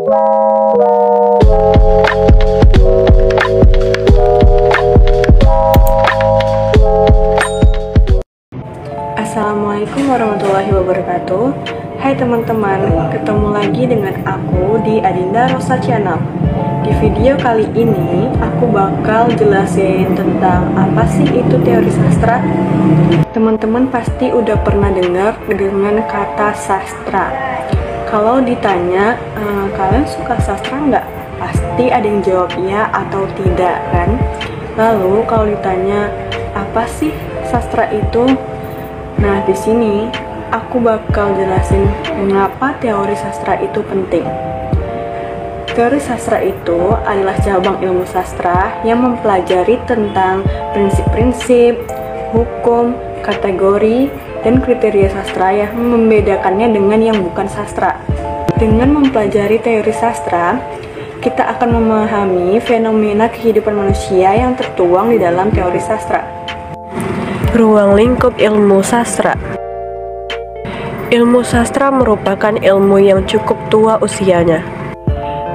Assalamualaikum warahmatullahi wabarakatuh. Hai teman-teman, ketemu lagi dengan aku di Adinda Rosa Channel. Di video kali ini aku bakal jelasin tentang apa sih itu teori sastra. Teman-teman pasti udah pernah dengar dengan kata sastra. Kalau ditanya, kalian suka sastra nggak? Pasti ada yang jawab ya atau tidak kan? Lalu kalau ditanya, apa sih sastra itu? Nah, di sini aku bakal jelasin mengapa teori sastra itu penting. Teori sastra itu adalah cabang ilmu sastra yang mempelajari tentang prinsip-prinsip, hukum, kategori, dan kriteria sastra yang membedakannya dengan yang bukan sastra. Dengan mempelajari teori sastra, kita akan memahami fenomena kehidupan manusia yang tertuang di dalam teori sastra. Ruang lingkup ilmu sastra. Ilmu sastra merupakan ilmu yang cukup tua usianya.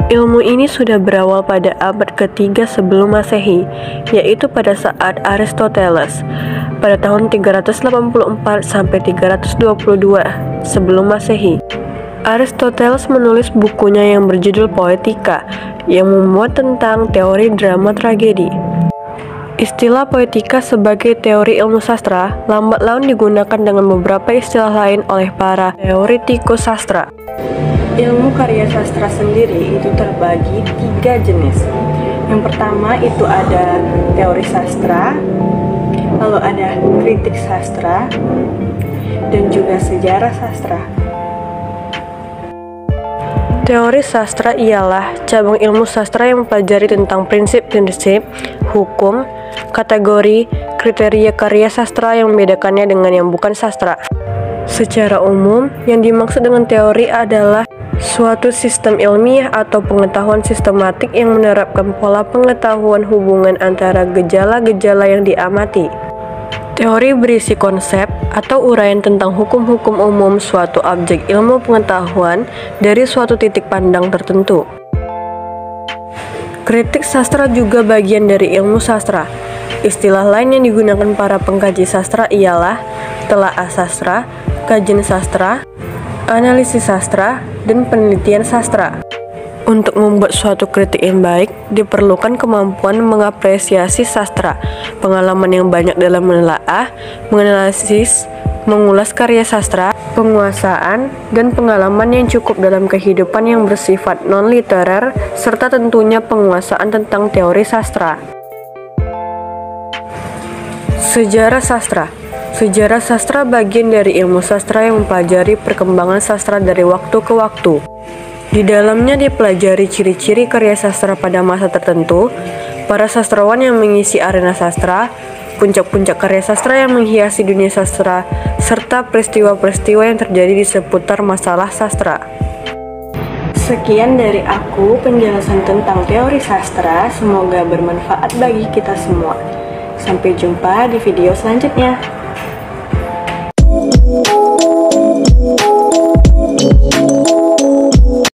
Ilmu ini sudah berawal pada abad ketiga sebelum Masehi, yaitu pada saat Aristoteles, pada tahun 384 sampai 322 sebelum Masehi. Aristoteles menulis bukunya yang berjudul Poetika, yang memuat tentang teori drama tragedi. Istilah poetika sebagai teori ilmu sastra lambat laun digunakan dengan beberapa istilah lain oleh para teoretikus sastra. Ilmu karya sastra sendiri itu terbagi 3 jenis. Yang pertama itu ada teori sastra, lalu ada kritik sastra, dan juga sejarah sastra. Teori sastra ialah cabang ilmu sastra yang mempelajari tentang prinsip-prinsip, hukum, kategori, kriteria karya sastra yang membedakannya dengan yang bukan sastra. Secara umum, yang dimaksud dengan teori adalah suatu sistem ilmiah atau pengetahuan sistematik yang menerapkan pola pengetahuan hubungan antara gejala-gejala yang diamati. Teori berisi konsep atau uraian tentang hukum-hukum umum suatu objek ilmu pengetahuan dari suatu titik pandang tertentu. Kritik sastra juga bagian dari ilmu sastra. Istilah lain yang digunakan para pengkaji sastra ialah telaah sastra, kajian sastra, analisis sastra, dan penelitian sastra. Untuk membuat suatu kritik yang baik, diperlukan kemampuan mengapresiasi sastra, pengalaman yang banyak dalam menelaah, menganalisis, mengulas karya sastra, penguasaan, dan pengalaman yang cukup dalam kehidupan yang bersifat non-literer, serta tentunya penguasaan tentang teori sastra. Sejarah sastra. Sejarah sastra bagian dari ilmu sastra yang mempelajari perkembangan sastra dari waktu ke waktu. Di dalamnya dipelajari ciri-ciri karya sastra pada masa tertentu, para sastrawan yang mengisi arena sastra, puncak-puncak karya sastra yang menghiasi dunia sastra, serta peristiwa-peristiwa yang terjadi di seputar masalah sastra. Sekian dari aku penjelasan tentang teori sastra, semoga bermanfaat bagi kita semua. Sampai jumpa di video selanjutnya.